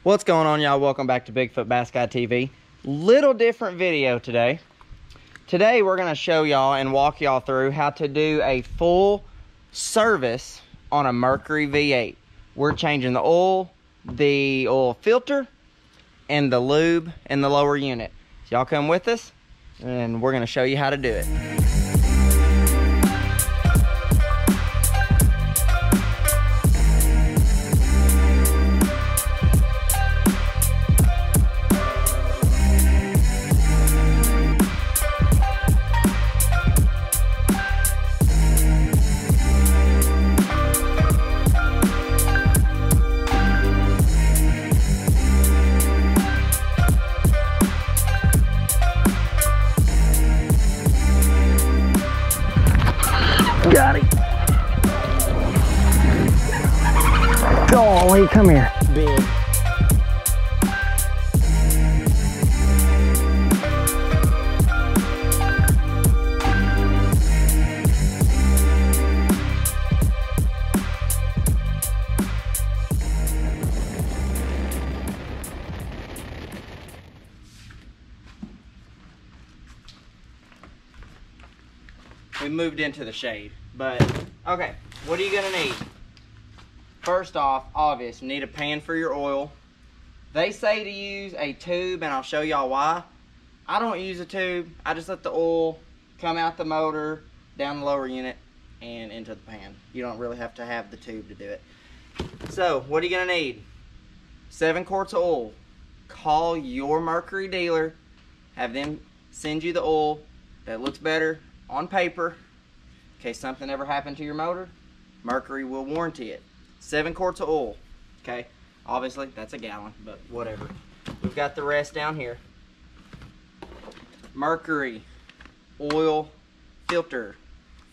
What's going on, y'all? Welcome back to Bigfoot Bass Guy TV. Little different video today. Today we're going to show y'all and walk y'all through how to do a full service on a Mercury V8. We're changing the oil filter, and the lube in the lower unit. So y'all come with us and we're going to show you how to do it. Got it. Golly, come here. Big. We moved into the shade, but okay, what are you gonna need? First off, obvious, you need a pan for your oil. They say to use a tube, and I'll show y'all why. I don't use a tube. I just let the oil come out the motor, down the lower unit, and into the pan. You don't really have to have the tube to do it. So, what are you gonna need? 7 quarts of oil. Call your Mercury dealer, have them send you the oil that looks better on paper. In case something ever happened to your motor, Mercury will warranty it. 7 quarts of oil. Okay, obviously that's a gallon, but whatever. We've got the rest down here. Mercury oil filter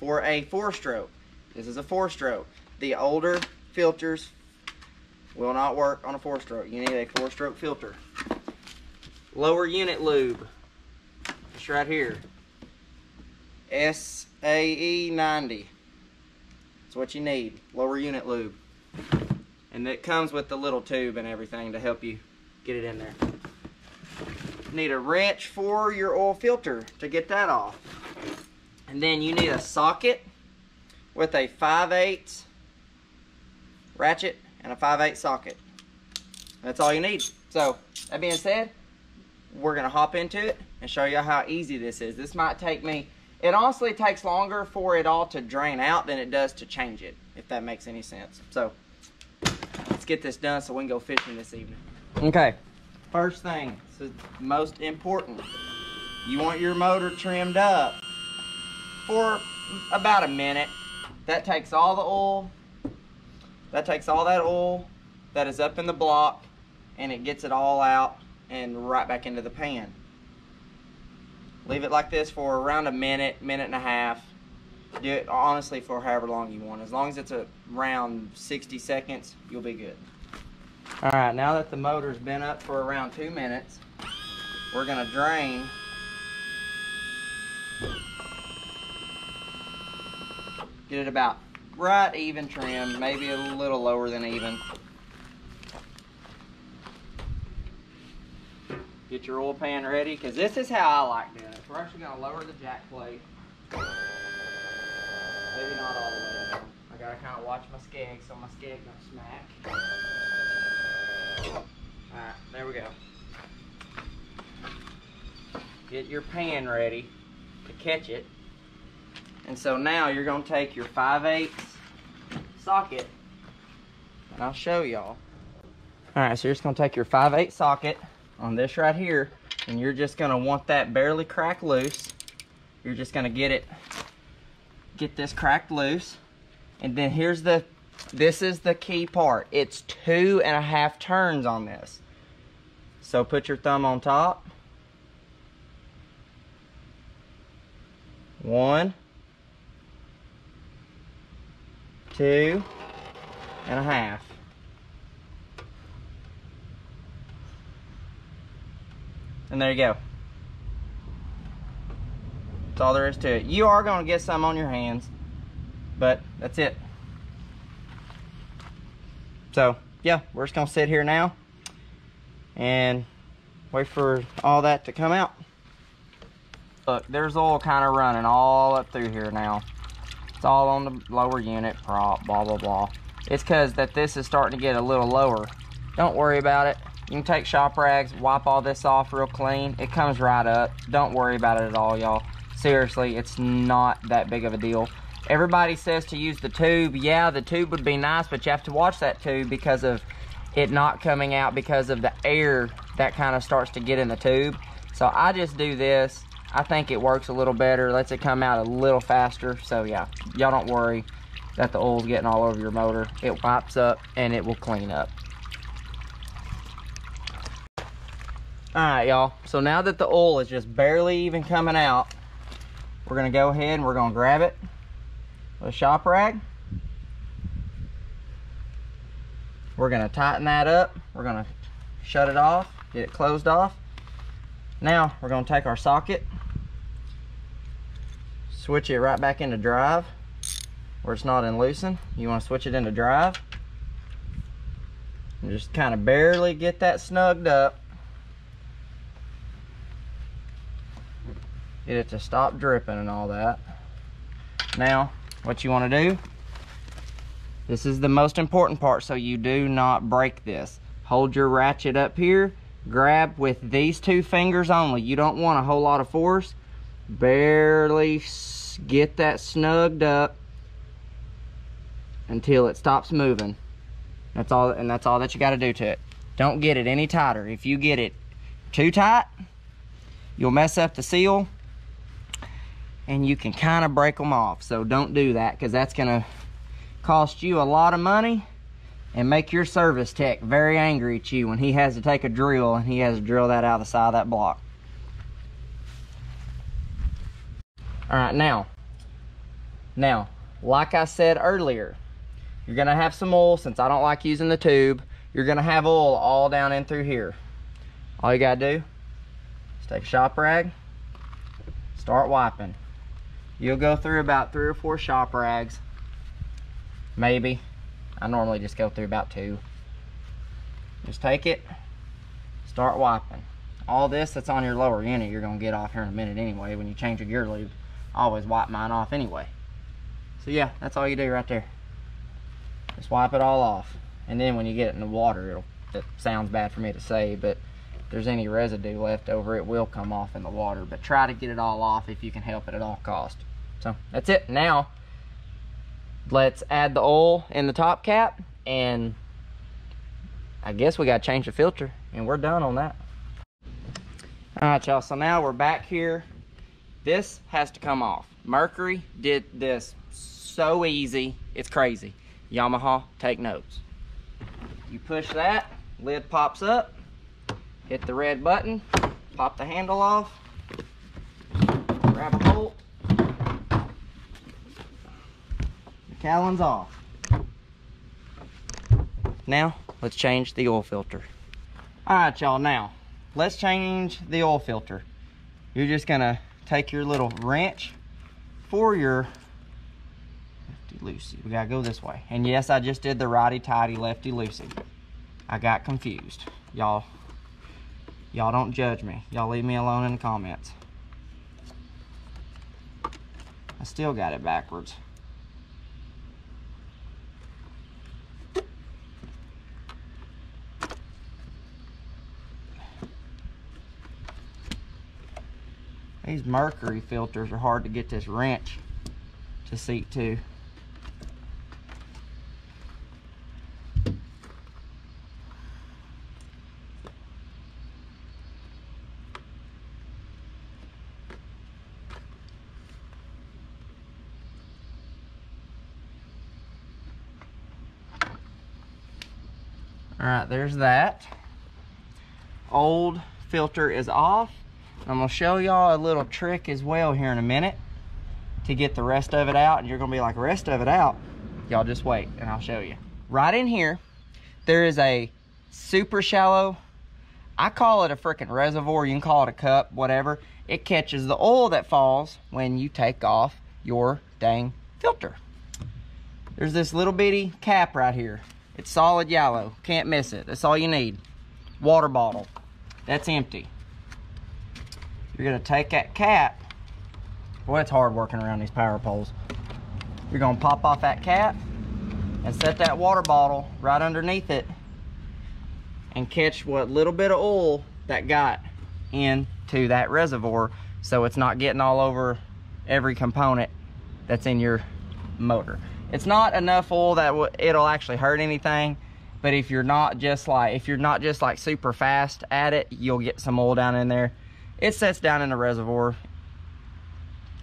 for a 4-stroke. This is a 4-stroke. The older filters will not work on a 4-stroke. You need a 4-stroke filter. Lower unit lube. It's right here. SAE 90. That's what you need. Lower unit lube. And it comes with the little tube and everything to help you get it in there. Need a wrench for your oil filter to get that off. And then you need a socket with a 5/8 ratchet and a 5/8 socket. That's all you need. So, that being said, we're going to hop into it and show you how easy this is. This might take me... It honestly takes longer for it all to drain out than it does to change it, if that makes any sense. So, let's get this done so we can go fishing this evening. Okay, first thing, this is most important. You want your motor trimmed up for about a minute. That takes all the oil, that takes all that oil that is up in the block, and it gets it all out and right back into the pan. Leave it like this for around a minute, minute and a half. Do it honestly for however long you want. As long as it's around 60 seconds, you'll be good. Alright, now that the motor's been up for around 2 minutes, we're going to drain get it about right even trim, maybe a little lower than even. Get your oil pan ready, because this is how I like doing it. We're actually going to lower the jack plate. Maybe not all the way down. I got to kind of watch my skeg so my skeg don't smack. Alright, there we go. Get your pan ready to catch it. And so now you're going to take your 5/8 socket, and I'll show y'all. Alright, so you're just going to take your 5/8 socket on this right here, and you're just going to want that barely cracked loose. You're just going to get this cracked loose, and then this is the key part. It's 2.5 turns on this. So put your thumb on top. 1, 2.5. And there you go. That's all there is to it. You are going to get some on your hands, but that's it. So, yeah, we're just going to sit here now and wait for all that to come out. Look, there's oil kind of running all up through here now. It's all on the lower unit prop, blah, blah, blah. It's because that this is starting to get a little lower. Don't worry about it. You can take shop rags, wipe all this off real clean. It comes right up. Don't worry about it at all, y'all. Seriously, it's not that big of a deal. Everybody says to use the tube. Yeah, the tube would be nice, but you have to watch that tube because of it not coming out because of the air that kind of starts to get in the tube. So I just do this. I think it works a little better, lets it come out a little faster. So yeah, y'all don't worry that the oil's getting all over your motor. It wipes up and it will clean up. Alright, y'all, so now that the oil is just barely even coming out, we're going to go ahead and we're going to grab it with a shop rag. We're going to tighten that up. We're going to shut it off, get it closed off. Now we're going to take our socket, switch it right back into drive where it's not in loosen. You want to switch it into drive and just kind of barely get that snugged up. Get it to stop dripping and all that. Now, what you want to do, this is the most important part so you do not break this. Hold your ratchet up here, grab with these two fingers only. You don't want a whole lot of force. Barely get that snugged up until it stops moving. That's all, and that's all that you got to do to it. Don't get it any tighter. If you get it too tight, you'll mess up the seal and you can kind of break them off. So don't do that, because that's gonna cost you a lot of money and make your service tech very angry at you when he has to take a drill and he has to drill that out of the side of that block. All right, now, like I said earlier, you're gonna have some oil. Since I don't like using the tube, you're gonna have oil all down in through here. All you gotta do is take a shop rag, start wiping. You'll go through about 3 or 4 shop rags, maybe. I normally just go through about 2. Just take it, start wiping. All this that's on your lower unit you're gonna get off here in a minute anyway. When you change your gear lube, I always wipe mine off anyway. So yeah, that's all you do right there. Just wipe it all off. And then when you get it in the water, it sounds bad for me to say, but if there's any residue left over, it will come off in the water. But try to get it all off if you can help it at all cost. So that's it. Now let's add the oil in the top cap, and I guess we got to change the filter, and we're done on that. All right, y'all, so now we're back here. This has to come off. Mercury did this so easy, it's crazy. Yamaha, take notes. You push that, lid pops up, hit the red button, pop the handle off, grab a bolt, the Callan's off. Now, let's change the oil filter. All right, y'all, now, let's change the oil filter. You're just gonna take your little wrench for your lefty-loosey. We gotta go this way. And yes, I just did the righty-tighty, lefty-loosey. I got confused. Y'all don't judge me. Y'all leave me alone in the comments. I still got it backwards. These Mercury filters are hard to get this wrench to seat to. All right, there's that. Old filter is off. I'm gonna show y'all a little trick as well here in a minute to get the rest of it out. And you're gonna be like, rest of it out? Y'all just wait and I'll show you. Right in here, there is a super shallow, I call it a freaking reservoir, you can call it a cup, whatever. It catches the oil that falls when you take off your dang filter. There's this little bitty cap right here. It's solid yellow, can't miss it. That's all you need. water bottle that's empty. You're gonna take that cap. Boy, it's hard working around these power poles. You're gonna pop off that cap and set that water bottle right underneath it and catch what little bit of oil that got into that reservoir, so it's not getting all over every component that's in your motor. It's not enough oil that it'll actually hurt anything, but if you're not just like super fast at it, you'll get some oil down in there. It sets down in the reservoir.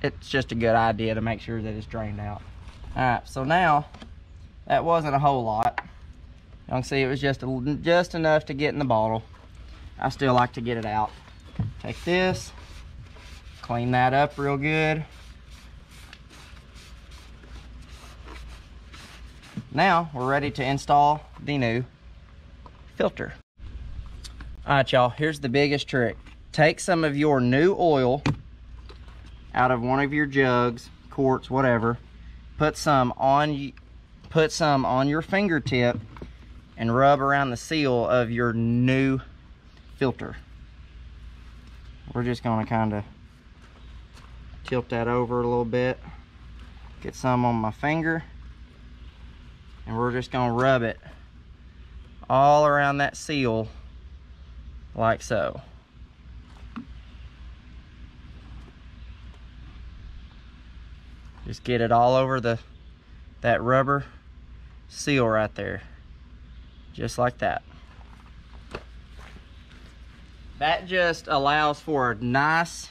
It's just a good idea to make sure that it's drained out. All right, so now that wasn't a whole lot. You can see it was just enough to get in the bottle. I still like to get it out. Take this, clean that up real good. Now we're ready to install the new filter. All right, y'all, here's the biggest trick. Take some of your new oil out of one of your jugs, quarts, whatever. Put some on your fingertip and rub around the seal of your new filter. We're just gonna kind of tilt that over a little bit, get some on my finger, and we're just gonna rub it all around that seal like so. Just get it all over that rubber seal right there, just like that. That just allows for a nice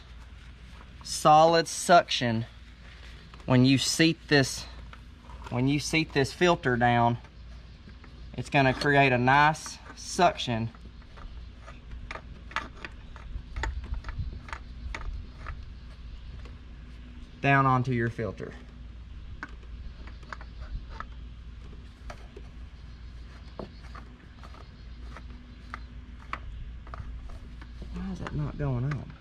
solid suction when you seat this filter down. It's going to create a nice suction down onto your filter. Why is that not going on?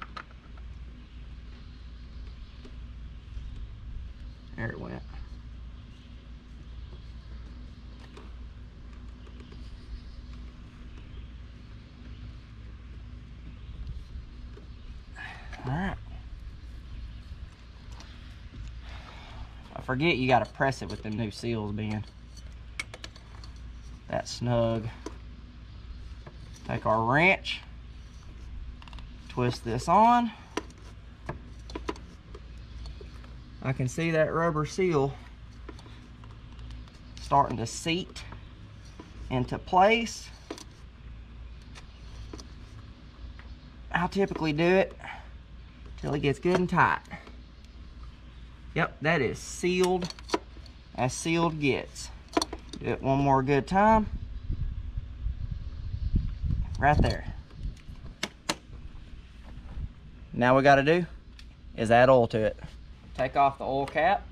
There it went. All right. I forget you got to press it with them new seals being that snug. Take our wrench, twist this on. I can see that rubber seal starting to seat into place. I'll typically do it till it gets good and tight. Yep, that is sealed as sealed gets. Do it one more good time. Right there. Now we got to do is add oil to it. Take off the oil cap.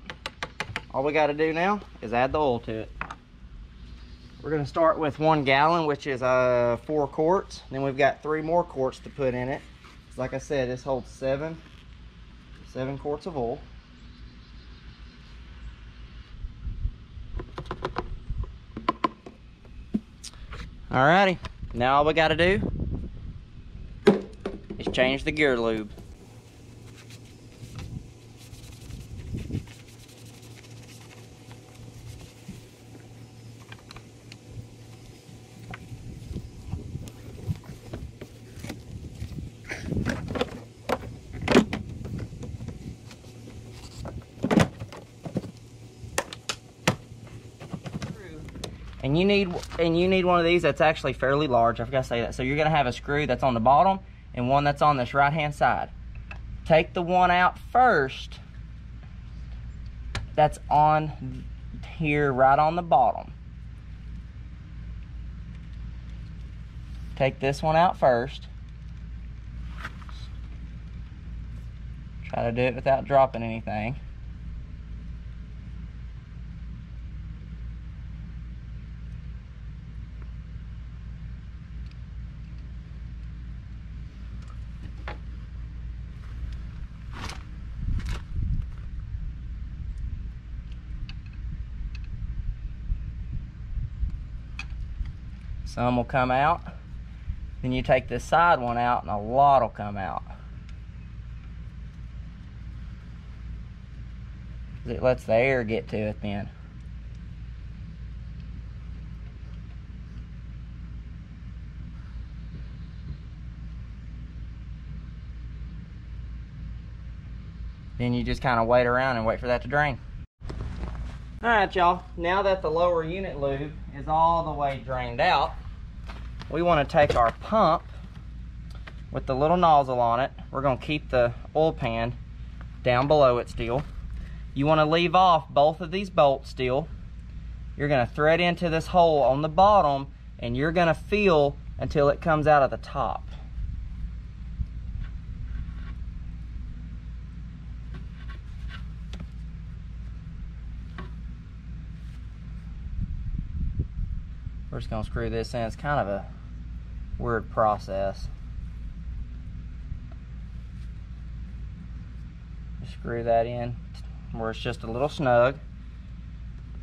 All we got to do now is add the oil to it. We're going to start with 1 gallon, which is 4 quarts. Then we've got 3 more quarts to put in it. Like I said, this holds 7 quarts of oil. Alrighty, now all we got to do is change the gear lube. And you need one of these that's actually fairly large. I forgot to say that. So you're gonna have a screw that's on the bottom and one that's on this right hand side. Take the one out first that's on here right on the bottom. Take this one out first. Try to do it without dropping anything. Some will come out Then you take this side one out and a lot will come out. It lets the air get to it then. Then you just kind of wait around and wait for that to drain. Alright y'all, now that the lower unit lube is all the way drained out, we want to take our pump with the little nozzle on it. We're going to keep the oil pan down below it still. You want to leave off both of these bolts still. You're going to thread into this hole on the bottom and you're going to feel until it comes out of the top. We're just going to screw this in. It's kind of a weird process. Just screw that in where it's just a little snug.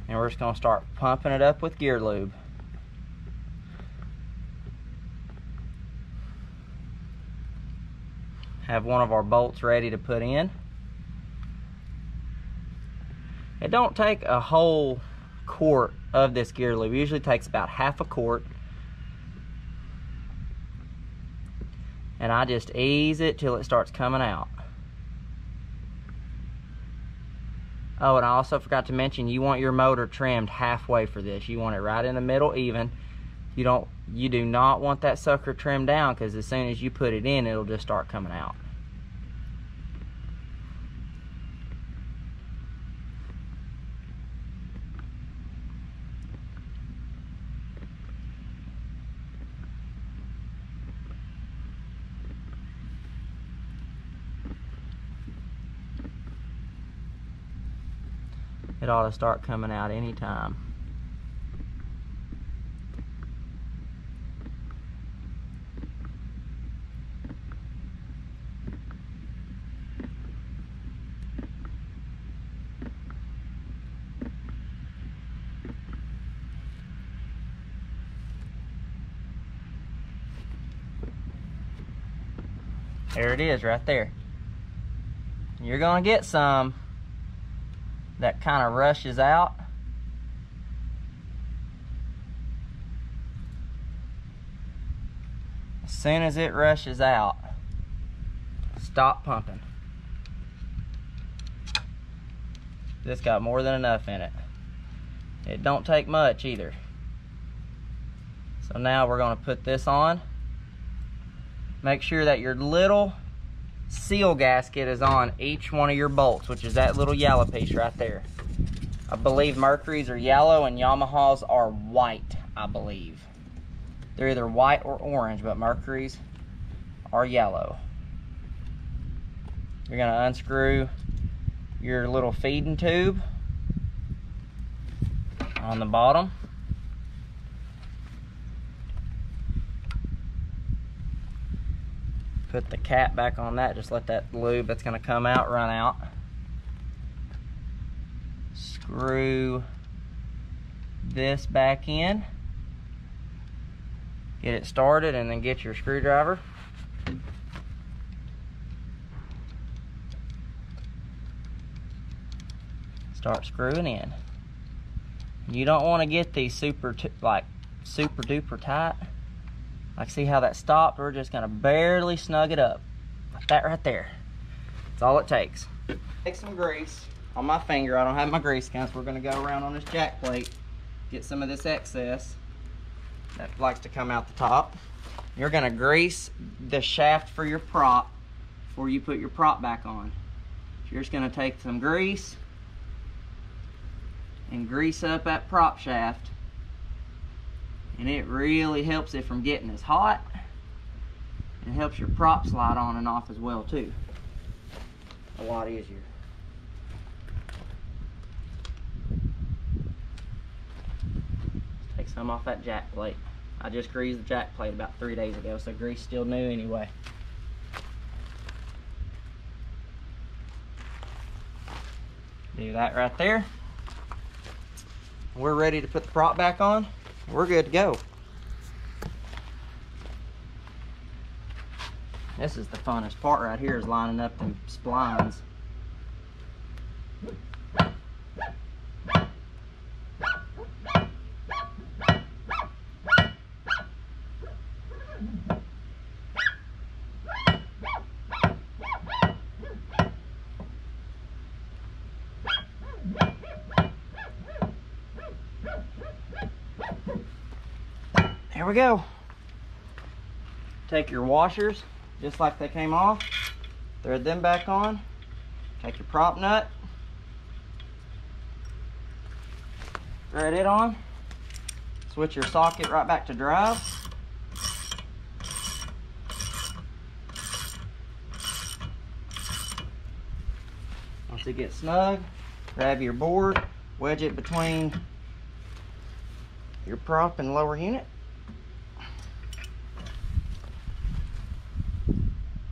And we're just going to start pumping it up with gear lube. Have one of our bolts ready to put in. It don't take a whole quart of this gear lube. It usually takes about half a quart. And I just ease it till it starts coming out. Oh, and I also forgot to mention, you want your motor trimmed halfway for this. You want it right in the middle even. You do not want that sucker trimmed down, because as soon as you put it in, it'll just start coming out. It ought to start coming out anytime. There it is right there. You're gonna get some that kind of rushes out. As soon as it rushes out, stop pumping. This got more than enough in it. It don't take much either. So now we're going to put this on. Make sure that your little seal gasket is on each one of your bolts, which is that little yellow piece right there. I believe Mercury's are yellow and Yamaha's are white, I believe. They're either white or orange, but Mercury's are yellow. You're going to unscrew your little feeding tube on the bottom. Put the cap back on that, just let that lube that's going to come out run out. Screw this back in. Get it started and then get your screwdriver. Start screwing in. You don't want to get these super duper tight. Like, see how that stopped? We're just gonna barely snug it up. Like that right there. That's all it takes. Take some grease on my finger. I don't have my grease gun, so we're gonna go around on this jack plate, get some of this excess that likes to come out the top. You're gonna grease the shaft for your prop before you put your prop back on. So you're just gonna take some grease and grease up that prop shaft. And it really helps it from getting as hot. And it helps your prop slide on and off as well too. A lot easier. Take some off that jack plate. I just greased the jack plate about 3 days ago, so grease still new anyway. Do that right there. We're ready to put the prop back on. We're good to go. This is the funnest part right here, is lining up them splines. There we go. Take your washers, just like they came off, thread them back on. Take your prop nut, thread it on, switch your socket right back to drive. Once it gets snug, grab your board, wedge it between your prop and lower unit.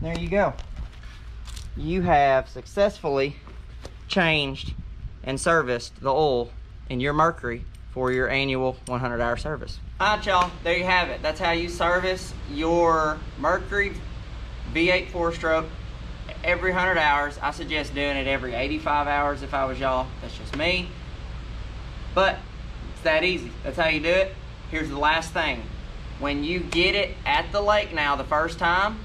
There you go. You have successfully changed and serviced the oil in your Mercury for your annual 100-hour service. All right, y'all, there you have it. That's how you service your Mercury V8 Fourstroke every 100 hours. I suggest doing it every 85 hours if I was y'all. That's just me. But it's that easy. That's how you do it. Here's the last thing. When you get it at the lake now the first time,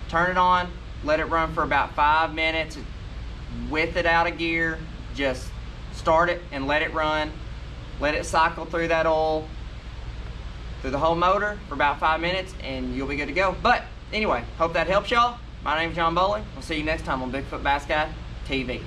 turn it on, let it run for about 5 minutes, with it out of gear, just start it and let it run. Let it cycle through that oil, through the whole motor for about 5 minutes, and you'll be good to go. But anyway, hope that helps y'all. My name's John Bowling. We'll see you next time on Bigfoot Bass Guy TV.